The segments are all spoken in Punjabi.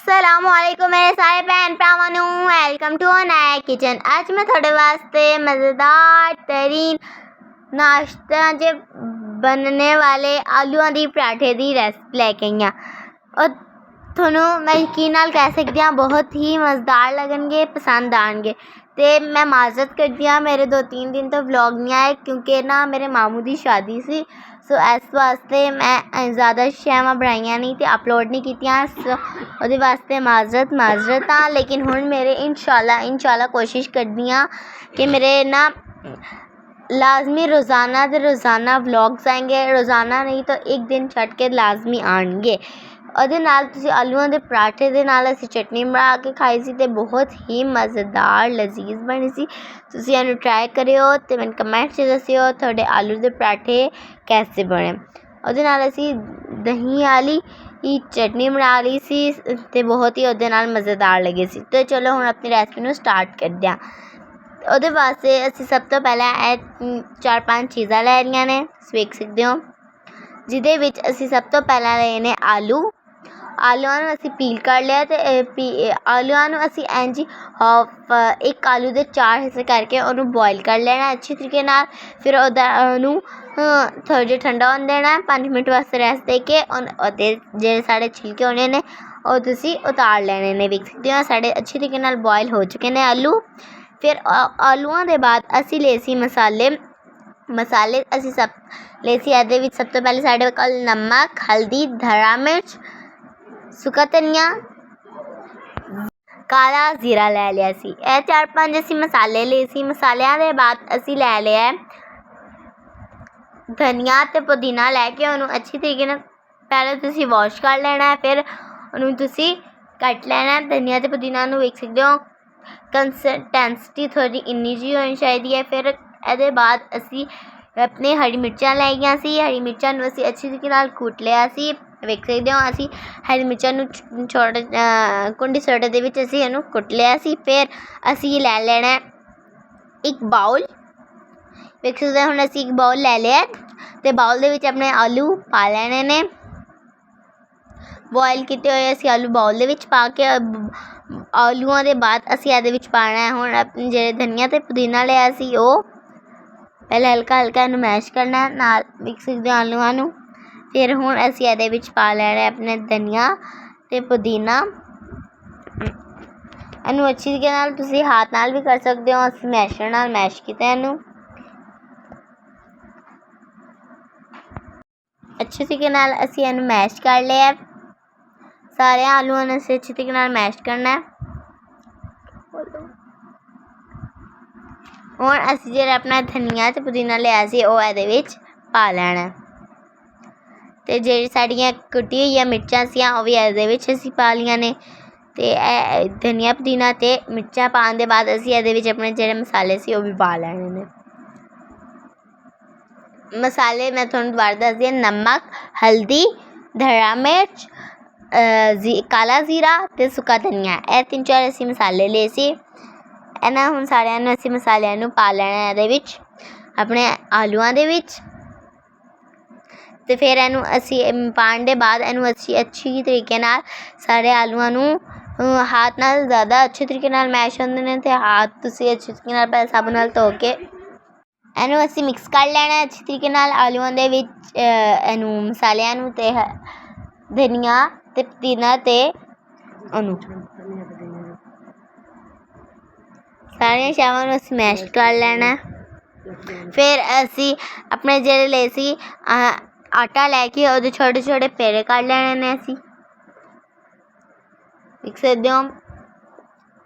अस्सलामुअलैकुम मेरे सारे भैन भरावां नूं वेलकम टू अ नया किचन। अज मैं थोड़े वास्ते मज़ेदार तरीन नाश्ता च बनने वाले आलूआं दी पराठे दी रेसिपी लैके आई हाँ और थोनू मैं यकीन नाल कह सकती हाँ बहुत ही मज़ेदार लगनगे, पसंद आएंगे। तो मैं माजरत करती हाँ मेरे 2-3 दिन तो व्लॉग नहीं आए क्योंकि ना मेरे मामू की शादी सी। सो इस वास्ते मैं ज़्यादा शैवां बनाइयां नहीं तो अपलोड नहीं कीतियां। सो ਉਹਦੇ वास्ते माजरत हाँ। लेकिन हुण मेरे इंशाल्लाह कोशिश करदी हाँ कि मेरे ना लाजमी रोज़ाना व्लॉग्स आएंगे। रोज़ाना नहीं तो एक दिन छੱਡ के लाजमी आएंगे। ਉਹਦੇ ਨਾਲ ਤੁਸੀਂ ਆਲੂਆਂ ਦੇ ਪਰਾਠੇ ਦੇ ਨਾਲ ਅਸੀਂ ਚਟਨੀ ਬਣਾ ਕੇ ਖਾਈ ਸੀ ਤੇ ਬਹੁਤ ਹੀ ਮਜ਼ੇਦਾਰ ਲਜ਼ੀਜ਼ ਬਣੀ ਸੀ। ਤੁਸੀਂ ਇਹਨੂੰ ਟਰਾਈ ਕਰਿਓ ਤੇ ਮੈਨੂੰ ਕਮੈਂਟ 'ਚ ਦੱਸਿਓ ਤੁਹਾਡੇ ਆਲੂ ਦੇ ਪਰਾਠੇ ਕੈਸੇ ਬਣੇ। ਉਹਦੇ ਨਾਲ ਅਸੀਂ ਦਹੀਂ ਵਾਲੀ ਚਟਨੀ ਬਣਾ ਲਈ ਸੀ ਤੇ ਬਹੁਤ ਹੀ ਉਹਦੇ ਨਾਲ ਮਜ਼ੇਦਾਰ ਲੱਗੇ ਸੀ। ਤੇ ਚਲੋ ਹੁਣ ਆਪਣੀ ਰੈਸਪੀ ਨੂੰ ਸਟਾਰਟ ਕਰਦੇ ਹਾਂ। ਉਹਦੇ ਵਾਸਤੇ ਅਸੀਂ ਸਭ ਤੋਂ ਪਹਿਲਾਂ ਇਹ 4-5 ਚੀਜ਼ਾਂ ਲੈ ਰਹੀਆਂ ਨੇ, ਤੁਸੀਂ ਵੇਖ ਸਕਦੇ ਹੋ, ਜਿਹਦੇ ਵਿੱਚ ਅਸੀਂ ਸਭ ਤੋਂ ਪਹਿਲਾਂ ਲਏ ਨੇ ਆਲੂਆਂ ਨੂੰ ਅਸੀਂ ਪੀਲ ਕਰ ਲਿਆ ਤੇ ਆਲੂਆਂ ਨੂੰ ਅਸੀਂ ਇੰਝ ਇੱਕ ਆਲੂ ਦੇ 4 ਹਿੱਸੇ ਕਰਕੇ ਉਹਨੂੰ ਬੋਇਲ ਕਰ ਲੈਣਾ ਅੱਛੇ ਤਰੀਕੇ ਨਾਲ। ਫਿਰ ਉਹਨੂੰ ਥੋੜ੍ਹਾ ਜਿਹਾ ਠੰਡਾ ਹੋਣ ਦੇਣਾ 5 ਮਿੰਟ ਵਾਸਤੇ ਰੈਸਟ ਦੇ ਕੇ। ਉਹਦੇ ਜਿਹੜੇ ਸਾਡੇ ਛਿਲਕੇ ਹੋਣੇ ਨੇ ਉਹ ਤੁਸੀਂ ਉਤਾਰ ਲੈਣੇ ਨੇ। ਵੇਖ ਸਕਦੇ ਹੋ ਸਾਡੇ ਅੱਛੇ ਤਰੀਕੇ ਨਾਲ ਬੋਇਲ ਹੋ ਚੁੱਕੇ ਨੇ ਆਲੂ। ਫਿਰ ਆਲੂਆਂ ਦੇ ਬਾਅਦ ਅਸੀਂ ਲਏ ਸੀ ਮਸਾਲੇ ਅਸੀਂ ਸਭ ਲਏ ਸੀ। ਇਹਦੇ ਵਿੱਚ ਸਭ ਤੋਂ ਪਹਿਲੇ ਸਾਡੇ ਕੋਲ ਨਮਕ, ਹਲਦੀ, ਧਰਾ ਮਿਰਚ, ਸੁੱਕਾ ਧਨੀਆ, ਕਾਲਾ ਜ਼ੀਰਾ ਲੈ ਲਿਆ ਸੀ। ਇਹ 4-5 ਅਸੀਂ ਮਸਾਲੇ ਲਏ ਸੀ। ਮਸਾਲਿਆਂ ਦੇ ਬਾਅਦ ਅਸੀਂ ਲੈ ਲਿਆ ਧਨੀਆ ਅਤੇ ਪੁਦੀਨਾ ਲੈ ਕੇ ਉਹਨੂੰ ਅੱਛੀ ਤਰੀਕੇ ਨਾਲ ਪਹਿਲਾਂ ਤੁਸੀਂ ਵਾਸ਼ ਕਰ ਲੈਣਾ। ਫਿਰ ਉਹਨੂੰ ਤੁਸੀਂ ਕੱਟ ਲੈਣਾ। ਧਨੀਆ ਅਤੇ ਪੁਦੀਨਾ ਨੂੰ ਵੇਖ ਸਕਦੇ ਹੋ ਕੰਸਿਸਟੈਂਸਿਟੀ ਥੋੜ੍ਹੀ ਇੰਨੀ ਜਿਹੀ ਹੋਣੀ ਚਾਹੀਦੀ ਹੈ। ਫਿਰ ਇਹਦੇ ਬਾਅਦ ਅਸੀਂ ਆਪਣੇ ਹਰੀ ਮਿਰਚਾਂ ਲੈ ਗਈਆਂ ਸੀ। ਹਰੀ ਮਿਰਚਾਂ ਨੂੰ ਅਸੀਂ ਅੱਛੀ ਤਰੀਕੇ ਨਾਲ ਕੁੱਟ ਲਿਆ ਸੀ। ਵੇਖ ਸਕਦੇ ਹੋ ਅਸੀਂ ਹਰੀ ਮਿਰਚਾਂ ਨੂੰ ਕੁੰਡੀ ਸੋਟੇ ਦੇ ਵਿੱਚ ਅਸੀਂ ਇਹਨੂੰ ਕੁੱਟ ਲਿਆ ਸੀ। ਫਿਰ ਅਸੀਂ ਲੈ ਲੈਣਾ ਇੱਕ ਬਾਉਲ। ਵੇਖ ਸਕਦੇ ਹੁਣ ਅਸੀਂ ਇੱਕ ਬਾਉਲ ਲੈ ਲਿਆ ਅਤੇ ਬਾਉਲ ਦੇ ਵਿੱਚ ਆਪਣੇ ਆਲੂ ਪਾ ਲੈਣੇ ਨੇ। ਬੋਇਲ ਕੀਤੇ ਹੋਏ ਅਸੀਂ ਆਲੂ ਬਾਉਲ ਦੇ ਵਿੱਚ ਪਾ ਕੇ ਆਲੂਆਂ ਦੇ ਬਾਅਦ ਅਸੀਂ ਇਹਦੇ ਵਿੱਚ ਪਾਉਣਾ ਹੈ ਹੁਣ ਆਪਣੇ ਜਿਹੜੇ ਧਨੀਆ ਅਤੇ ਪੁਦੀਨਾ ਲਿਆ ਸੀ ਉਹ ਪਹਿਲਾਂ ਹਲਕਾ ਇਹਨੂੰ ਮੈਸ਼ ਕਰਨਾ ਨਾਲ ਵੇਖ ਸਕਦੇ ਹੋ ਆਲੂਆਂ ਨੂੰ। ਫਿਰ ਹੁਣ ਅਸੀਂ ਇਹਦੇ ਵਿੱਚ ਪਾ ਲੈਣਾ ਆਪਣੇ ਧਨੀਆ ਅਤੇ ਪੁਦੀਨਾ। ਇਹਨੂੰ ਅੱਛੀ ਤਰੀਕੇ ਨਾਲ ਤੁਸੀਂ ਹੱਥ ਨਾਲ ਵੀ ਕਰ ਸਕਦੇ ਹੋ। ਅਸੀਂ ਮੈਸ਼ਰ ਨਾਲ ਮੈਸ਼ ਕੀਤਾ ਇਹਨੂੰ ਅੱਛੇ ਤਰੀਕੇ ਨਾਲ ਅਸੀਂ ਇਹਨੂੰ ਮੈਸ਼ ਕਰ ਲਿਆ। ਸਾਰੇ ਆਲੂਆਂ ਨੂੰ ਅਸੀਂ ਅੱਛੇ ਤਰੀਕੇ ਨਾਲ ਮੈਸ਼ ਕਰਨਾ। ਹੁਣ ਅਸੀਂ ਜਿਹੜਾ ਆਪਣਾ ਧਨੀਆ ਅਤੇ ਪੁਦੀਨਾ ਲਿਆ ਸੀ ਉਹ ਇਹਦੇ ਵਿੱਚ ਪਾ ਲੈਣਾ ਅਤੇ ਜਿਹੜੀ ਸਾਡੀਆਂ ਕੁੱਟੀਆਂ ਹੋਈਆਂ ਮਿਰਚਾਂ ਸੀਆਂ ਉਹ ਵੀ ਇਹਦੇ ਵਿੱਚ ਅਸੀਂ ਪਾ ਲਈਆਂ ਨੇ। ਅਤੇ ਇਹ ਧਨੀਆ ਪੁਦੀਨਾ ਅਤੇ ਮਿਰਚਾਂ ਪਾਉਣ ਦੇ ਬਾਅਦ ਅਸੀਂ ਇਹਦੇ ਵਿੱਚ ਆਪਣੇ ਜਿਹੜੇ ਮਸਾਲੇ ਸੀ ਉਹ ਵੀ ਪਾ ਲੈਣੇ ਨੇ। ਮਸਾਲੇ ਮੈਂ ਤੁਹਾਨੂੰ ਦੁਬਾਰਾ ਦੱਸਦੀ ਹਾਂ, ਨਮਕ, ਹਲਦੀ, ਧਰਾ ਮਿਰਚ, ਕਾਲਾ ਜ਼ੀਰਾ ਅਤੇ ਸੁੱਕਾ ਧਨੀਆ। ਇਹ 3-4 ਅਸੀਂ ਮਸਾਲੇ ਲਏ ਸੀ। ਇਹਨਾਂ ਹੁਣ ਸਾਰਿਆਂ ਨੂੰ ਅਸੀਂ ਮਸਾਲਿਆਂ ਨੂੰ ਪਾ ਲੈਣਾ ਇਹਦੇ ਵਿੱਚ ਆਪਣੇ ਆਲੂਆਂ ਦੇ ਵਿੱਚ। ਅਤੇ ਫਿਰ ਇਹਨੂੰ ਅਸੀਂ ਪਾਉਣ ਦੇ ਬਾਅਦ ਇਹਨੂੰ ਅੱਛੀ ਤਰੀਕੇ ਨਾਲ ਸਾਰੇ ਆਲੂਆਂ ਨੂੰ ਹੱਥ ਨਾਲ ਜ਼ਿਆਦਾ ਅੱਛੇ ਤਰੀਕੇ ਨਾਲ ਮੈਸ਼ ਹੁੰਦੇ ਨੇ ਅਤੇ ਹੱਥ ਤੁਸੀਂ ਅੱਛੇ ਤਰੀਕੇ ਨਾਲ ਪਹਿਲਾਂ ਸਾਬਣ ਨਾਲ ਧੋ ਕੇ ਇਹਨੂੰ ਅਸੀਂ ਮਿਕਸ ਕਰ ਲੈਣਾ ਅੱਛੇ ਤਰੀਕੇ ਨਾਲ ਆਲੂਆਂ ਦੇ ਵਿੱਚ ਇਹਨੂੰ ਮਸਾਲਿਆਂ ਨੂੰ ਅਤੇ ਧਨੀਆ ਅਤੇ ਪੁਦੀਨਾ ਅਤੇ ਉਹਨੂੰ ਸਾਰੀਆਂ ਸ਼ੈਵਾਂ ਨੂੰ ਅਸੀਂ ਮੈਸ਼ ਕਰ ਲੈਣਾ। ਫਿਰ ਅਸੀਂ ਆਪਣੇ ਜਿਹੜੇ ਲਏ ਸੀ ਆਟਾ ਲੈ ਕੇ ਉਹਦੇ ਛੋਟੇ ਪੇੜੇ ਕੱਢ ਲੈਣੇ ਨੇ। ਅਸੀਂ ਦੇਖ ਸਕਦੇ ਹੋ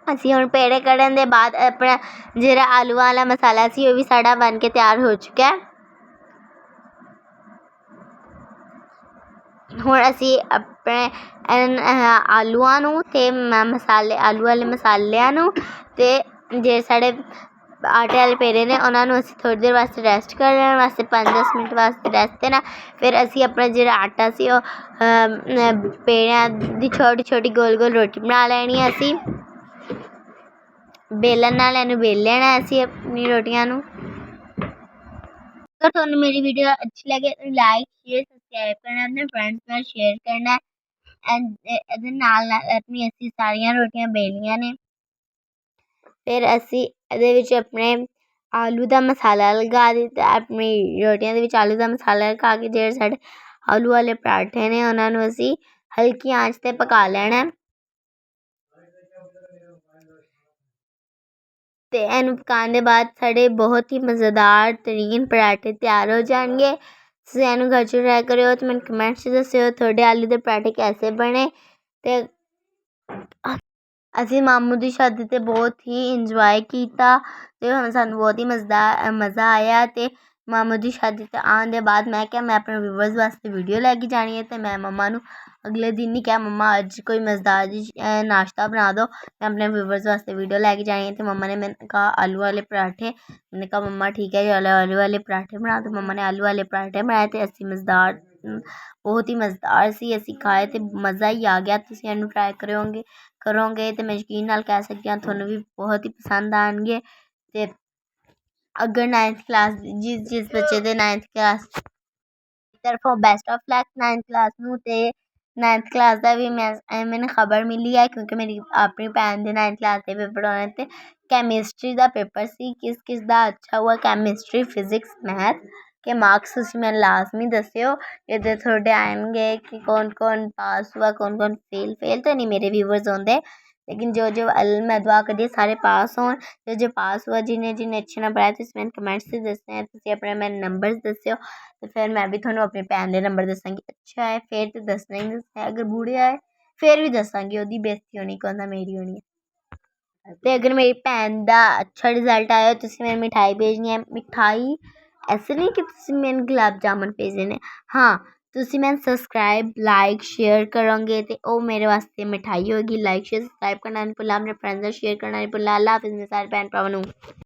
ਅਸੀਂ ਹੁਣ ਪੇੜੇ ਕੱਢਣ ਦੇ ਬਾਅਦ ਆਪਣਾ ਜਿਹੜਾ ਆਲੂ ਵਾਲਾ ਮਸਾਲਾ ਸੀ ਉਹ ਵੀ ਸਾਡਾ ਬਣ ਕੇ ਤਿਆਰ ਹੋ ਚੁੱਕਾ ਹੈ। ਹੁਣ ਅਸੀਂ ਆਪਣੇ ਆਲੂਆਂ ਨੂੰ ਅਤੇ ਆਲੂ ਵਾਲੇ ਮਸਾਲਿਆਂ ਨੂੰ ਅਤੇ ਜਿਹੜੇ ਸਾਡੇ ਆਟੇ ਵਾਲੇ ਪੇੜੇ ਨੇ ਉਹਨਾਂ ਨੂੰ ਅਸੀਂ ਥੋੜ੍ਹੀ ਦੇਰ ਵਾਸਤੇ ਰੈਸਟ ਕਰ ਲੈਣ ਵਾਸਤੇ 5-10 ਮਿੰਟ ਵਾਸਤੇ ਰੈਸਟ ਦੇਣਾ। ਫਿਰ ਅਸੀਂ ਆਪਣਾ ਜਿਹੜਾ ਆਟਾ ਸੀ ਉਹ ਪੇੜਿਆਂ ਦੀ ਛੋਟੀ ਗੋਲ ਰੋਟੀ ਬਣਾ ਲੈਣੀ ਹੈ। ਅਸੀਂ बेलन नाल इहनूं बेल लेना असीं अपनी रोटियां नूं। अगर तुहानूं मेरी वीडियो अच्छी लगे तो लाइक शेयर सब्सक्राइब करना, अपने फ्रेंड्स नाल शेयर करना ਇਹਦੇ ਨਾਲ ਆਪਣੀ ਅਸੀਂ ਸਾਰੀਆਂ ਰੋਟੀਆਂ ਵੇਲੀਆਂ ਨੇ। ਫਿਰ ਅਸੀਂ ਇਹਦੇ ਵਿੱਚ ਆਪਣੇ ਆਲੂ ਦਾ ਮਸਾਲਾ ਲਗਾ ਦਿੱਤਾ। ਆਪਣੀ ਰੋਟੀਆਂ ਦੇ ਵਿੱਚ ਆਲੂ ਦਾ ਮਸਾਲਾ ਲਗਾ ਕੇ ਜਿਹੜੇ ਸਾਡੇ ਆਲੂ ਵਾਲੇ ਪਰਾਠੇ ਨੇ ਉਹਨਾਂ ਨੂੰ ਅਸੀਂ ਹਲਕੀ ਆਂਚ 'ਤੇ ਪਕਾ ਲੈਣਾ। ਅਤੇ ਇਹਨੂੰ ਪਕਾਉਣ ਦੇ ਬਾਅਦ ਸਾਡੇ ਬਹੁਤ ਹੀ ਮਜ਼ੇਦਾਰ ਤਰੀਨ ਪਰਾਠੇ ਤਿਆਰ ਹੋ ਜਾਣਗੇ। ਤੁਸੀਂ ਇਹਨੂੰ ਘਰ 'ਚ ਟਰਾਈ ਕਰਿਓ ਅਤੇ ਮੈਨੂੰ ਕਮੈਂਟਸ 'ਚ ਦੱਸਿਓ ਤੁਹਾਡੇ ਆਲੂ ਦੇ ਪਰਾਠੇ ਕੈਸੇ ਬਣੇ। ਅਤੇ ਅਸੀਂ ਮਾਮੂ ਦੀ ਸ਼ਾਦੀ 'ਤੇ ਬਹੁਤ ਹੀ ਇੰਜੋਏ ਕੀਤਾ ਅਤੇ ਹੁਣ ਸਾਨੂੰ ਬਹੁਤ ਹੀ ਮਜ਼ਾ ਆਇਆ। ਅਤੇ ਮਾਮੂ ਦੀ ਸ਼ਾਦੀ 'ਤੇ ਆਉਣ ਦੇ ਬਾਅਦ ਮੈਂ ਕਿਹਾ ਮੈਂ ਆਪਣੇ ਵਿਊਵਰਸ ਵਾਸਤੇ ਵੀਡੀਓ ਲੈ ਕੇ ਜਾਣੀ ਹੈ। ਅਤੇ ਮੈਂ ਮੰਮਾ ਨੂੰ ਅਗਲੇ ਦਿਨ ਹੀ ਕਿਹਾ ਮੰਮਾ ਅੱਜ ਕੋਈ ਮਜ਼ੇਦਾਰ ਜਿਹੀ ਨਾਸ਼ਤਾ ਬਣਾ ਦਿਓ, ਮੈਂ ਆਪਣੇ ਵਿਊਵਰਸ ਵਾਸਤੇ ਵੀਡੀਓ ਲੈ ਕੇ ਜਾਣੀ ਹੈ। ਅਤੇ ਮੰਮਾ ਨੇ ਮੈਨੂੰ ਕਹਾ ਆਲੂ ਵਾਲੇ ਪਰਾਠੇ। मैंने कहा ਮੰਮਾ ਠੀਕ ਹੈ ਚਲੋ ਆਲੂ ਵਾਲੇ ਪਰਾਠੇ ਬਣਾ ਦਿਓ। ਮੰਮਾ ਨੇ ਆਲੂ ਵਾਲੇ ਪਰਾਠੇ ਬਣਾਏ ਅਤੇ ਅਸੀਂ ਮਜ਼ੇਦਾਰ ਬਹੁਤ ਹੀ ਮਜ਼ੇਦਾਰ ਸੀ। ਅਸੀਂ ਖਾਏ ਅਤੇ ਮਜ਼ਾ ਹੀ ਆ ਗਿਆ। ਤੁਸੀਂ ਇਹਨੂੰ ਟਰਾਈ ਕਰੋਗੇ ਅਤੇ ਮੈਂ ਯਕੀਨ ਨਾਲ ਕਹਿ ਸਕਦੀ ਹਾਂ ਤੁਹਾਨੂੰ ਵੀ ਬਹੁਤ ਹੀ ਪਸੰਦ ਆਉਣਗੇ। ਅਤੇ ਅਗਰ 9th ਕਲਾਸ ਜਿਸ ਬੱਚੇ ਦੇ 9th ਕਲਾਸ ਤਰਫੋਂ best of luck 9th class ਨੂੰ। ਅਤੇ 9th ਕਲਾਸ ਦਾ ਵੀ ਮੈਨੂੰ ਖਬਰ ਮਿਲੀ ਹੈ ਕਿਉਂਕਿ ਮੇਰੀ ਆਪਣੀ ਭੈਣ ਦੇ 9th ਕਲਾਸ ਦੇ ਪੇਪਰ ਹੋਣੇ ਅਤੇ ਕੈਮਿਸਟਰੀ ਦਾ ਪੇਪਰ ਸੀ। ਕਿਸ ਦਾ ਅੱਛਾ हुआ ਕੈਮਿਸਟਰੀ, ਫਿਜ਼ਿਕਸ, ਮੈਥ के मार्क्स ਤੁਸੀਂ ਮੈਨੂੰ ਲਾਜ਼ਮੀ ਦੱਸਿਓ। ਇਹਦੇ ਤੁਹਾਡੇ ਆਉਣਗੇ ਕਿ ਕੌਣ ਪਾਸ हुआ कौन फेल तो नहीं मेरे व्यूवर्स होंगे, लेकिन जो मैं दुआ करदी सारे पास होन। जो पास हुआ जिन्हें अच्छे नंबर आए ਤੁਸੀਂ ਮੈਨੂੰ ਕਮੈਂਟਸ 'ਤੇ ਦੱਸਣਾ। ਤੁਸੀਂ ਆਪਣੇ ਮੈਨੂੰ ਨੰਬਰਸ ਦੱਸਿਓ ਅਤੇ ਫਿਰ ਮੈਂ ਵੀ ਤੁਹਾਨੂੰ ਆਪਣੀ ਭੈਣ ਦੇ ਨੰਬਰ ਦੱਸਾਂਗੀ। ਅੱਛਾ ਹੈ ਫਿਰ ਤਾਂ ਦੱਸਣਾ ਹੀ ਦੱਸਣਾ, ਅਗਰ ਬੁਰੇ ਆਏ ਫਿਰ ਵੀ ਦੱਸਾਂਗੀ, ਉਹਦੀ ਬੇਇੱਜ਼ਤੀ ਹੋਣੀ ਕਹਿੰਦਾ ਮੇਰੀ ਹੋਣੀ ਹੈ। ਅਤੇ ਅਗਰ ਮੇਰੀ ਭੈਣ ਦਾ ਅੱਛਾ ਰਿਜ਼ਲਟ ਆਇਆ ਤੁਸੀਂ ਮੈਨੂੰ ਮਿਠਾਈ ਭੇਜਣੀ ਹੈ। ਮਿਠਾਈ ਐਸੇ ਨਹੀਂ ਕਿ ਤੁਸੀਂ ਮੈਨੂੰ ਗੁਲਾਬ ਜਾਮੁਨ ਭੇਜਣੇ ਨੇ, ਹਾਂ ਤੁਸੀਂ ਮੈਨੂੰ ਸਬਸਕ੍ਰਾਈਬ ਲਾਈਕ ਸ਼ੇਅਰ ਕਰੋਗੇ ਅਤੇ ਉਹ ਮੇਰੇ ਵਾਸਤੇ ਮਿਠਾਈ ਹੋਏਗੀ। ਲਾਈਕ ਸ਼ੇਅਰ ਸਬਸਕ੍ਰਾਈਬ ਕਰਨਾ ਨਹੀਂ ਭੁੱਲਣਾ, ਆਪਣੇ ਫਰੈਂਡਸ ਨਾਲ ਸ਼ੇਅਰ ਕਰਨਾ ਨਹੀਂ ਭੁੱਲਣਾ। ਅੱਲਾ ਹਾਫਿਜ਼ ਮੇਰੇ ਸਾਰੇ ਭੈਣ ਭਰਾਵਾਂ ਨੂੰ।